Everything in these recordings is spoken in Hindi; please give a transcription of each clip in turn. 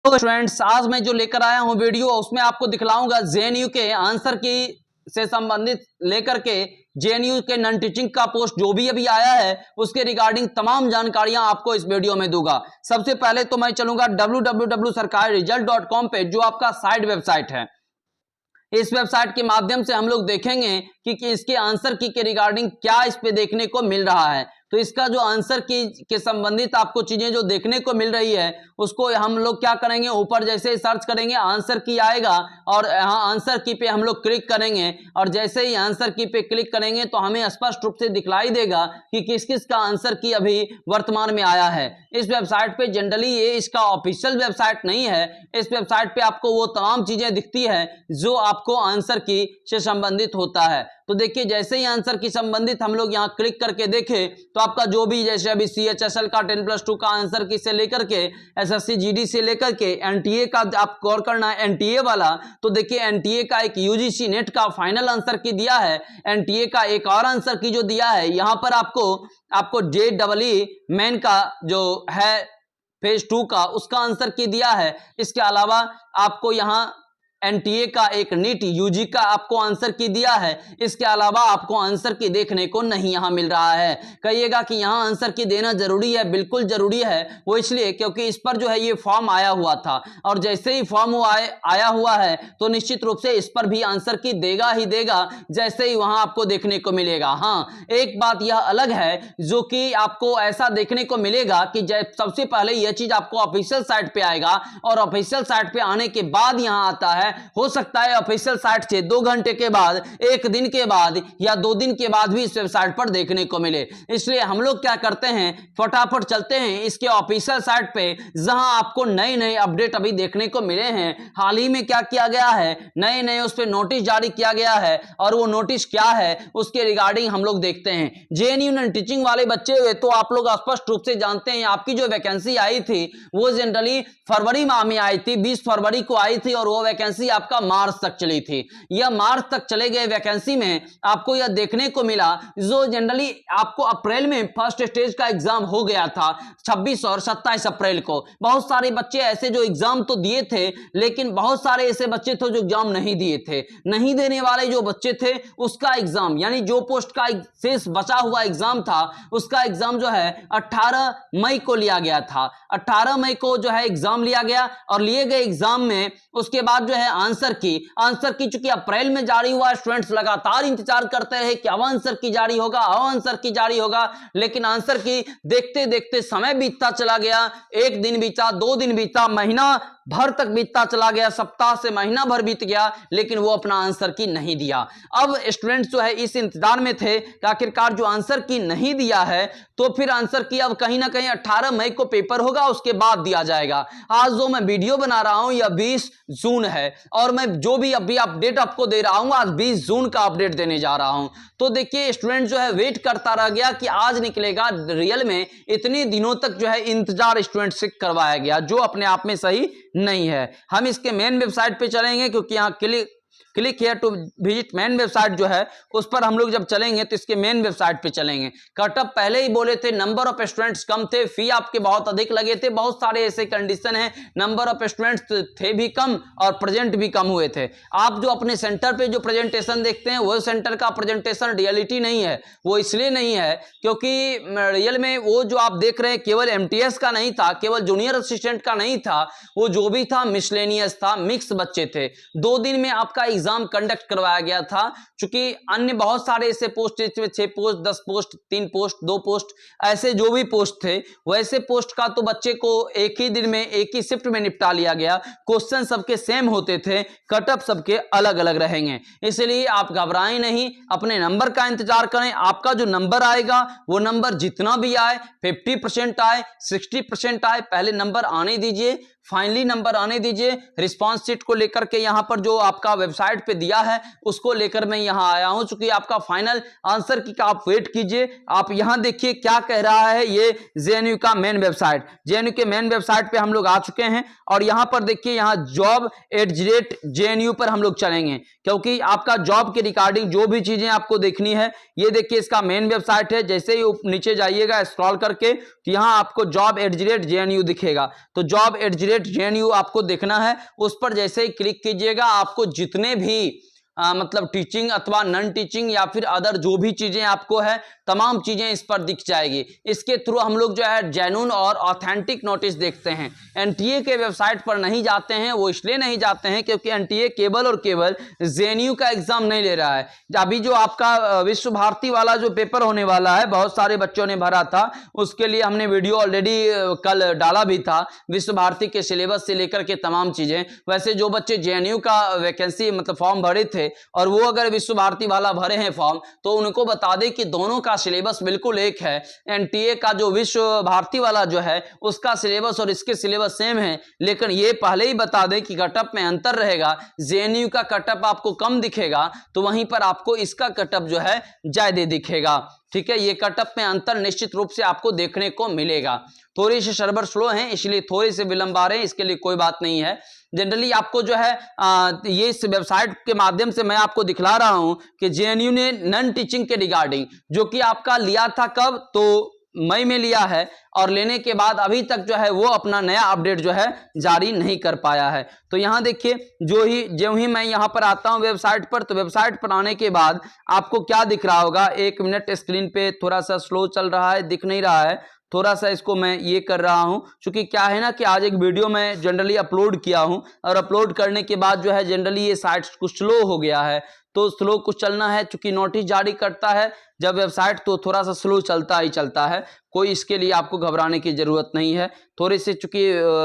तो स्टूडेंट्स आज मैं जो लेकर आया हूं वीडियो उसमें आपको दिखलाऊंगा जेएनयू के आंसर की से संबंधित लेकर के जेएनयू के नॉन टीचिंग का पोस्ट जो भी अभी आया है उसके रिगार्डिंग तमाम जानकारियां आपको इस वीडियो में दूंगा। सबसे पहले तो मैं चलूंगा www.sarkariresult.com पे जो आपका साइड वेबसाइट है। इस वेबसाइट के माध्यम से हम लोग देखेंगे कि इसके आंसर की के रिगार्डिंग क्या इस पे देखने को मिल रहा है। तो इसका जो आंसर की के संबंधित आपको चीजें जो देखने को मिल रही है उसको हम लोग क्या करेंगे, ऊपर जैसे सर्च करेंगे आंसर की आएगा और यहाँ आंसर की पे हम लोग क्लिक करेंगे और जैसे ही आंसर की पे क्लिक करेंगे तो हमें स्पष्ट रूप से दिखलाई देगा कि किस किस का आंसर की अभी वर्तमान में आया है। इस वेबसाइट पे जनरली ये इसका ऑफिशियल वेबसाइट नहीं है। इस वेबसाइट पे आपको वो तमाम चीजें दिखती है जो आपको आंसर की से संबंधित होता है। तो देखिए जैसे ही आंसर की संबंधित हम लोग यहाँ क्लिक करके देखें तो आपका जो भी जैसे अभी CHSL का 10+2 का आंसर की से लेकर के SSC GD से लेकर के NTA का आप गौर करना है NTA वाला। तो देखिए NTA का एक UGC नेट का फाइनल आंसर की दिया है, NTA का एक और आंसर की जो दिया है यहाँ पर आपको JEE मेन का जो है फेज 2 का उसका आंसर की दिया है। इसके अलावा आपको यहाँ NTA का एक नीट UG का आपको आंसर की दिया है। इसके अलावा आपको आंसर की देखने को नहीं यहां मिल रहा है। कहिएगा कि यहां आंसर की देना जरूरी है, बिल्कुल जरूरी है। वो इसलिए क्योंकि इस पर जो है ये फॉर्म आया हुआ था और जैसे ही फॉर्म आया हुआ है तो निश्चित रूप से इस पर भी आंसर की देगा ही देगा जैसे ही वहां आपको देखने को मिलेगा। हाँ, एक बात यह अलग है जो कि आपको ऐसा देखने को मिलेगा कि सबसे पहले यह चीज आपको ऑफिशियल साइट पे आएगा और ऑफिशियल साइट पे आने के बाद यहां आता है। हो सकता है ऑफिशियल साइट से 2 घंटे के बाद, 1 दिन के बाद या 2 दिन के बाद भी इस वेबसाइट पर देखने को मिले। इसलिए हम लोग क्या करते हैं, फटाफट चलते हैं इसके ऑफिशियल साइट पे जहां आपको नए नए अपडेट अभी देखने को मिले हैं। हाल ही में क्या किया गया है, नए नए उस पर नोटिस जारी किया गया है और वो नोटिस क्या है उसके रिगार्डिंग हम लोग देखते हैं। जेएनयू नॉन टीचिंग वाले बच्चे हुए तो आप लोग स्पष्ट रूप से जानते हैं आपकी जो वैकेंसी आई थी वो जनरली फरवरी माह में आई थी, 20 फरवरी को आई थी और वो वैकेंसी आपका मार्च तक चली थी। यह मार्च तक चले गए वैकेंसी में आपको यह देखने को मिला जो जनरली आपको अप्रैल में फर्स्ट स्टेज का एग्जाम हो गया था 26 और 27 अप्रैल को। बहुत सारे बच्चे ऐसे जो एग्जाम तो दिए थे लेकिन बहुत सारे ऐसे बच्चे थे जो एग्जाम नहीं दिए थे। नहीं देने वाले जो बच्चे थे उसका एग्जाम यानी जो पोस्ट का शेष बचा हुआ एग्जाम था उसका एग्जाम जो है 18 मई को लिया गया था। 18 मई को जो है एग्जाम लिया गया और लिए गए एग्जाम में उसके बाद जो है आंसर की चूंकि अप्रैल में जारी हुआ, स्टूडेंट्स लगातार इंतजार करते रहे कि अब आंसर की जारी होगा, अब आंसर की जारी होगा, लेकिन आंसर की देखते देखते समय बीतता चला गया। 1 दिन बीता, 2 दिन बीता, महीना भर तक बीतता चला गया, सप्ताह से महीना भर बीत गया, लेकिन वो अपना आंसर की नहीं दिया। अब स्टूडेंट्स जो है इस इंतजार में थे कि आखिरकार जो आंसर की नहीं दिया है तो फिर आंसर की अब कहीं ना कहीं 18 मई को पेपर होगा, उसके बाद दिया जाएगा। आज जो मैं वीडियो बना रहा हूं यह 20 जून है और मैं जो भी अभी अपडेट आपको दे रहा हूं आज 20 जून का अपडेट देने जा रहा हूं। तो देखिए स्टूडेंट जो है वेट करता रह गया कि आज निकलेगा, रियल में इतने दिनों तक जो है इंतजार स्टूडेंट से करवाया गया जो अपने आप में सही नहीं है। हम इसके मेन वेबसाइट पे चलेंगे क्योंकि यहाँ click here to visit main website जो है उस पर हम लोग जब चलेंगे तो इसके मेन वेबसाइट पे चलेंगे। कटअप पहले ही बोले थे, नंबर ऑफ स्टूडेंट्स कम थे, फी आपके बहुत अधिक लगे थे, बहुत सारे ऐसे कंडीशन है, नंबर ऑफ स्टूडेंट्स थे भी कम और प्रेजेंट भी कम हुए थे। आप जो अपने सेंटर पे जो प्रेजेंटेशन देखते हैं वो सेंटर का प्रेजेंटेशन रियलिटी नहीं है। वो इसलिए नहीं है क्योंकि रियल में वो जो आप देख रहे हैं केवल MTS का नहीं था, केवल जूनियर असिस्टेंट का नहीं था, वो जो भी था मिसलेनियस था, मिक्स बच्चे थे। 2 दिन में आपका एग्जाम कंडक्ट करवाया गया था। चूंकि अन्य बहुत सारे ऐसे post, 6 post, 10 post, 3 post, 2 post, ऐसे जो भी पोस्ट थे वैसे पोस्ट का तो बच्चे को एक ही दिन में एक ही शिफ्ट में निपटा लिया गया। क्वेश्चन सबके सेम होते थे, कटअप सबके अलग अलग रहेंगे। इसलिए आप घबराएं नहीं, अपने नंबर का इंतजार करें। आपका जो नंबर आएगा वो नंबर जितना भी आए, 50% आए, 60% आए, पहले नंबर आने दीजिए, फाइनली नंबर आने दीजिए। रिस्पांस शीट को लेकर के यहां पर जो आपका वेबसाइट पे दिया है उसको लेकर मैं यहां आया हूं। चूंकि आपका फाइनल आंसर की का आप वेट कीजिए। आप यहां देखिए क्या कह रहा है, ये जेएनयू का मेन वेबसाइट, जेएनयू के मेन वेबसाइट पे हम लोग आ चुके हैं और यहां पर देखिए यहां job@JNU पर हम लोग चलेंगे क्योंकि आपका जॉब के रिगार्डिंग जो भी चीजें आपको देखनी है ये देखिए इसका मेन वेबसाइट है। जैसे ही नीचे जाइएगा स्क्रॉल करके तो यहां आपको job@JNU दिखेगा। तो job@ अपडेट जेएनयू आपको देखना है, उस पर जैसे ही क्लिक कीजिएगा आपको जितने भी मतलब टीचिंग अथवा नॉन टीचिंग या फिर अदर जो भी चीजें आपको है तमाम चीजें इस पर दिख जाएगी। इसके थ्रू हम लोग जो है जेन्युइन और ऑथेंटिक नोटिस देखते हैं। एनटीए के वेबसाइट पर नहीं जाते हैं, वो इसलिए नहीं जाते हैं क्योंकि एनटीए केवल और केवल जेएनयू का एग्जाम नहीं ले रहा है। अभी जो आपका विश्व भारती वाला जो पेपर होने वाला है, बहुत सारे बच्चों ने भरा था, उसके लिए हमने वीडियो ऑलरेडी कल डाला भी था, विश्व भारती के सिलेबस से लेकर के तमाम चीजें। वैसे जो बच्चे जेएनयू का वैकेंसी मतलब फॉर्म भरे थे और वो अगर विश्व भारती वाला भरे हैं फॉर्म, तो उनको बता दें कि दोनों का सिलेबस बिल्कुल एक है। एनटीए का जो विश्व भारती वाला जो है उसका सिलेबस और इसके सिलेबस सेम है, लेकिन ये पहले ही बता दें कि कटअप में अंतर रहेगा। जेएनयू का कटअप आपको कम दिखेगा तो वहीं पर आपको इसका कटअप जो है ज्यादा दिखेगा। ठीक है, ये कटअप में अंतर निश्चित रूप से आपको देखने को मिलेगा। थोड़ी सी सर्वर स्लो है इसलिए थोड़े से विलंब आ रहे हैं, इसके लिए कोई बात नहीं है। जनरली आपको जो है ये इस वेबसाइट के माध्यम से मैं आपको दिखला रहा हूं कि जेएनयू ने नॉन टीचिंग के रिगार्डिंग जो कि आपका लिया था कब, तो मई में लिया है, और लेने के बाद अभी तक जो है वो अपना नया अपडेट जो है जारी नहीं कर पाया है। तो यहां देखिए जो ही मैं यहां पर आता हूं वेबसाइट पर, तो वेबसाइट पर आने के बाद आपको क्या दिख रहा होगा, एक मिनट, स्क्रीन पे थोड़ा सा स्लो चल रहा है, दिख नहीं रहा है, थोड़ा सा इसको मैं ये कर रहा हूं, क्योंकि क्या है ना कि आज एक वीडियो मैं जनरली अपलोड किया हूं और अपलोड करने के बाद जो है जनरली ये साइट कुछ स्लो हो गया है। तो स्लो कुछ चलना है, चूंकि नोटिस जारी करता है जब वेबसाइट, तो थोड़ा सा स्लो चलता ही चलता है, कोई इसके लिए आपको घबराने की जरूरत नहीं है। थोड़ी सी चूंकि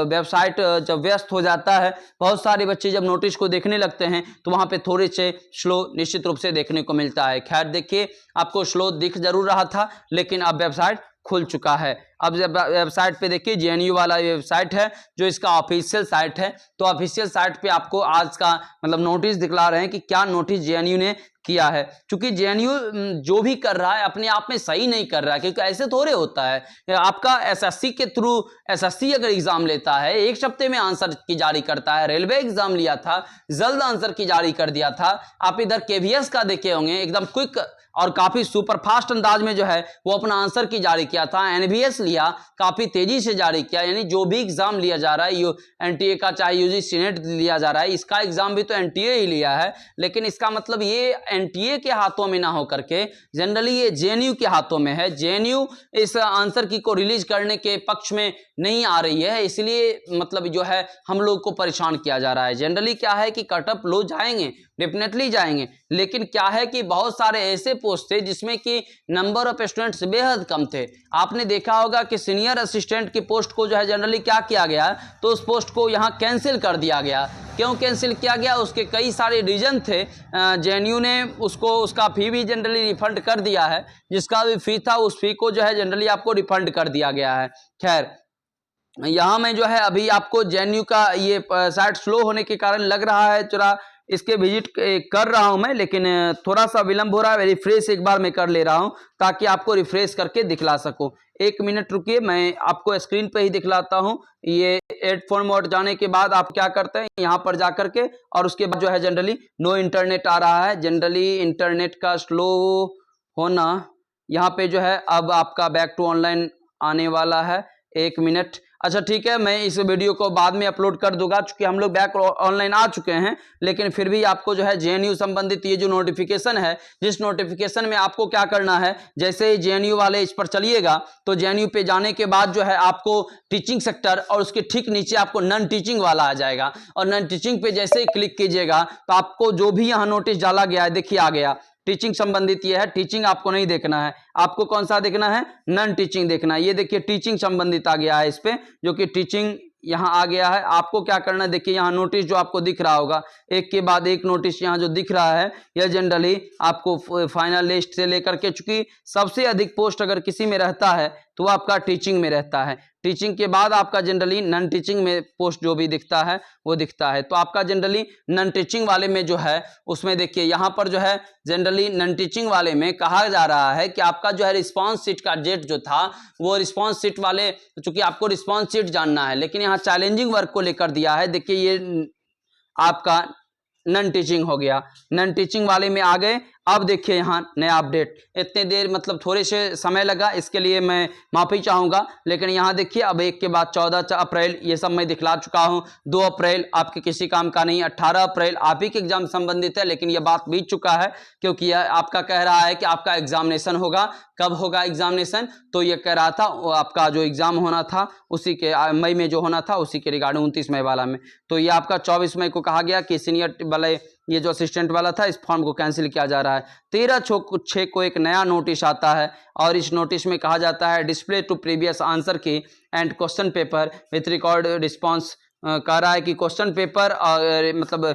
वेबसाइट जब व्यस्त हो जाता है, बहुत सारे बच्चे जब नोटिस को देखने लगते हैं तो वहां पे थोड़े से स्लो निश्चित रूप से देखने को मिलता है। खैर देखिए, आपको स्लो दिख जरूर रहा था लेकिन अब वेबसाइट खुल चुका है। अब जब वेबसाइट पे देखिए जेएनयू वाला वेबसाइट है जो इसका ऑफिशियल साइट है, तो ऑफिशियल साइट पे आपको आज का मतलब नोटिस दिखला रहे हैं कि क्या नोटिस जेएनयू ने किया है। क्योंकि जेएनयू जो भी कर रहा है अपने आप में सही नहीं कर रहा है, क्योंकि ऐसे थोड़े होता है। आपका एसएससी के थ्रू एसएससी अगर एग्जाम लेता है, एक हफ्ते में आंसर की जारी करता है। रेलवे एग्जाम लिया था, जल्द आंसर की जारी कर दिया था। आप इधर केवीएस का देखे होंगे, एकदम क्विक और काफी सुपर फास्ट अंदाज में जो है वो अपना आंसर की जारी किया था। एनवीएस लिया, काफी तेजी से जारी किया। यानी जो भी एग्जाम लिया जा रहा है, एनटीए का चाहे यूजीसी नेट लिया जा रहा है, इसका एग्जाम भी तो एनटीए ही लिया है, लेकिन इसका मतलब ये एनटीए के हाथों में ना हो करके जनरली ये जेएनयू के हाथों में है। जेएनयू इस आंसर की को रिलीज करने के पक्ष में नहीं आ रही है, इसलिए मतलब जो है हम लोग को परेशान किया जा रहा है। जनरली क्या है कि कटअप लो जाएंगे, डेफिनेटली जाएंगे, लेकिन क्या है कि बहुत सारे ऐसे पोस्ट थे जिसमें कि नंबर ऑफ स्टूडेंट्स बेहद कम थे। आपने देखा होगा कि सीनियर असिस्टेंट की पोस्ट को जो है जनरली क्या किया गया, तो उस पोस्ट को यहाँ कैंसिल कर दिया गया। क्यों कैंसिल किया गया, उसके कई सारे रीजन थे। जेएनयू ने उसको उसका फी भी जनरली रिफंड कर दिया है, जिसका भी फी था उस फी को जो है जनरली आपको रिफंड कर दिया गया है। खैर यहाँ में जो है अभी आपको जेएनयू का ये साइट स्लो होने के कारण लग रहा है चुरा इसके विजिट कर रहा हूं मैं, लेकिन थोड़ा सा विलंब हो रहा है। रिफ्रेश एक बार मैं कर ले रहा हूं ताकि आपको रिफ्रेश करके दिखला सकूं। एक मिनट रुकिए, मैं आपको स्क्रीन पे ही दिखलाता हूं। ये हेडफोन मोड जाने के बाद आप क्या करते हैं, यहाँ पर जा करके और उसके बाद जो है जनरली नो इंटरनेट आ रहा है। जनरली इंटरनेट का स्लो होना यहाँ पे जो है अब आपका बैक टू ऑनलाइन आने वाला है। एक मिनट, अच्छा ठीक है, मैं इस वीडियो को बाद में अपलोड कर दूंगा, चूंकि हम लोग बैक ऑनलाइन आ चुके हैं, लेकिन फिर भी आपको जो है जेएनयू संबंधित ये जो नोटिफिकेशन है, जिस नोटिफिकेशन में आपको क्या करना है, जैसे ही जेएनयू वाले इस पर चलिएगा तो जेएनयू पे जाने के बाद जो है आपको टीचिंग सेक्टर और उसके ठीक नीचे आपको नॉन टीचिंग वाला आ जाएगा, और नॉन टीचिंग पे जैसे ही क्लिक कीजिएगा तो आपको जो भी यहाँ नोटिस डाला गया है, देखिए आ गया टीचिंग संबंधित ये है। टीचिंग आपको नहीं देखना है, आपको कौन सा देखना है, नॉन टीचिंग देखना है। ये देखिए टीचिंग संबंधित आ गया है इस पे, जो कि टीचिंग यहाँ आ गया है। आपको क्या करना है, देखिए यहाँ नोटिस जो आपको दिख रहा होगा, एक के बाद एक नोटिस यहाँ जो दिख रहा है, यह जनरली आपको फाइनल लिस्ट से लेकर के, चूंकि सबसे अधिक पोस्ट अगर किसी में रहता है तो वो आपका टीचिंग में रहता है। टीचिंग के बाद आपका जनरली नॉन टीचिंग में पोस्ट जो भी दिखता है वो दिखता है। तो आपका जनरली नॉन टीचिंग वाले में जो है उसमें देखिए यहाँ पर जो है जनरली नॉन टीचिंग वाले में कहा जा रहा है कि आपका जो है रिस्पांस शीट का डेट जो था वो रिस्पांस शीट वाले, चूंकि आपको रिस्पांस शीट जानना है, लेकिन यहाँ चैलेंजिंग वर्क को लेकर दिया है। देखिए ये आपका नॉन टीचिंग हो गया, नॉन टीचिंग वाले में आ गए। अब देखिए यहाँ नया अपडेट, इतने देर मतलब थोड़े से समय लगा, इसके लिए मैं माफ़ी चाहूँगा। लेकिन यहाँ देखिए अब एक के बाद 14 अप्रैल ये सब मैं दिखला चुका हूँ। 2 अप्रैल आपके किसी काम का नहीं, 18 अप्रैल आप ही के एग्जाम संबंधित है, लेकिन यह बात बीत चुका है क्योंकि यह आपका कह रहा है कि आपका एग्जामिनेशन होगा। कब होगा एग्जामिनेशन? तो ये कह रहा था आपका जो एग्जाम होना था उसी के मई में जो होना था उसी के रिगार्डिंग 29 मई वाला में, तो ये आपका 24 मई को कहा गया कि सीनियर वाले ये जो असिस्टेंट वाला था इस फॉर्म को कैंसिल किया जा रहा है। 13/6 को एक नया नोटिस आता है और इस नोटिस में कहा जाता है डिस्प्ले टू प्रीवियस आंसर की and question paper with record response. कह रहा है कि क्वेश्चन पेपर और मतलब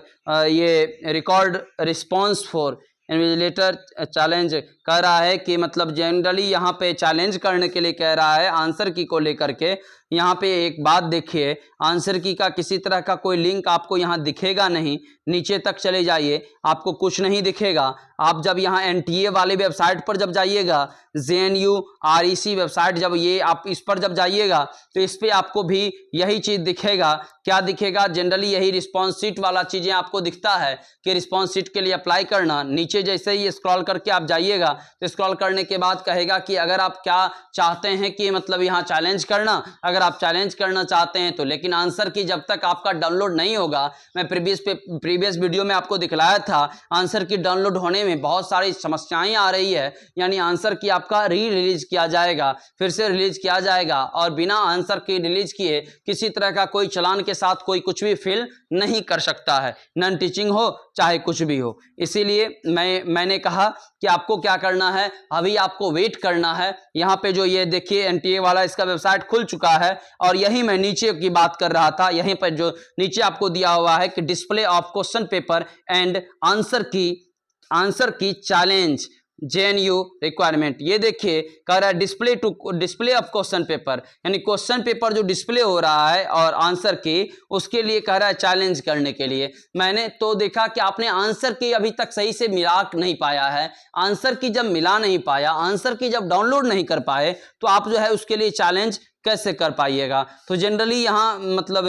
ये record response for invigilator challenge कह रहा है कि मतलब जनरली यहाँ पे चैलेंज करने के लिए कह रहा है आंसर की को लेकर के। यहाँ पे एक बात देखिए, आंसर की का किसी तरह का कोई लिंक आपको यहाँ दिखेगा नहीं। नीचे तक चले जाइए, आपको कुछ नहीं दिखेगा। आप जब यहाँ एनटीए वाले वेबसाइट पर जब जाइएगा, JNU REC वेबसाइट, जब ये आप इस पर जब जाइएगा तो इस पर आपको भी यही चीज़ दिखेगा। क्या दिखेगा? जनरली यही रिस्पॉन्स शीट वाला चीज़ें आपको दिखता है कि रिस्पॉन्स शीट के लिए अप्लाई करना। नीचे जैसे ही स्क्रॉल करके आप जाइएगा तो स्क्रॉल करने के बाद कहेगा कि अगर आप क्या चाहते हैं कि मतलब यहाँ चैलेंज करना, अगर आप चैलेंज करना चाहते हैं तो, लेकिन आंसर की जब तक आपका डाउनलोड नहीं होगा, मैं प्रीवियस वीडियो में आपको दिखलाया था आंसर की डाउनलोड होने में बहुत सारी समस्याएं आ रही है। यानी आंसर की आपका रिलीज किया जाएगा, फिर से रिलीज किया जाएगा और बिना आंसर की रिलीज किए किसी तरह का कोई चालान के साथ कोई कुछ भी फिल नहीं कर सकता है, नॉन टीचिंग हो चाहे कुछ भी हो। इसीलिए मैंने कहा कि आपको क्या करना है, अभी आपको वेट करना है। यहाँ पे जो ये देखिए एनटीए वाला इसका वेबसाइट खुल चुका है और यही मैं नीचे की बात कर रहा था। यहीं पर जो नीचे आपको दिया हुआ है कि display of question paper and answer की चैलेंज JNU रिक्वायरमेंट, ये देखिए कह रहा है डिस्प्ले ऑफ क्वेश्चन पेपर, यानी क्वेश्चन पेपर जो डिस्प्ले हो रहा है और आंसर की उसके लिए कह रहा है चैलेंज करने के लिए। मैंने तो देखा कि आपने आंसर की अभी तक सही से मिला नहीं पाया है। आंसर की जब मिला नहीं पाया, आंसर की जब डाउनलोड नहीं कर पाए तो आप जो है उसके लिए चैलेंज कैसे कर पाइएगा। तो जनरली यहाँ मतलब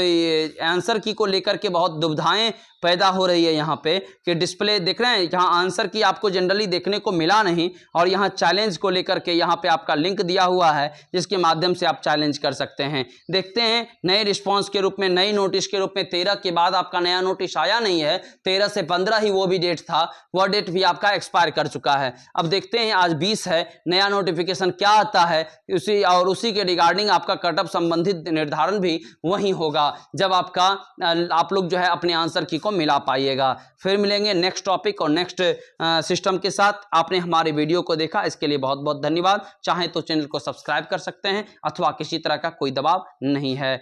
आंसर की को लेकर के बहुत दुविधाएं पैदा हो रही है यहाँ पे कि डिस्प्ले देख रहे हैं, यहाँ आंसर की आपको जनरली देखने को मिला नहीं और यहाँ चैलेंज को लेकर के यहाँ पे आपका लिंक दिया हुआ है जिसके माध्यम से आप चैलेंज कर सकते हैं। देखते हैं नए रिस्पॉन्स के रूप में, नई नोटिस के रूप में 13 के बाद आपका नया नोटिस आया नहीं है। 13 से 15 ही वो भी डेट था, वह डेट भी आपका एक्सपायर कर चुका है। अब देखते हैं आज 20 है, नया नोटिफिकेशन क्या आता है उसी के रिगार्डिंग आपका कट ऑफ संबंधित निर्धारण भी वही होगा जब आप लोग जो है अपने आंसर की को मिला पाइएगा। फिर मिलेंगे नेक्स्ट टॉपिक और नेक्स्ट सिस्टम के साथ। आपने हमारे वीडियो को देखा इसके लिए बहुत बहुत धन्यवाद। चाहे तो चैनल को सब्सक्राइब कर सकते हैं अथवा किसी तरह का कोई दबाव नहीं है।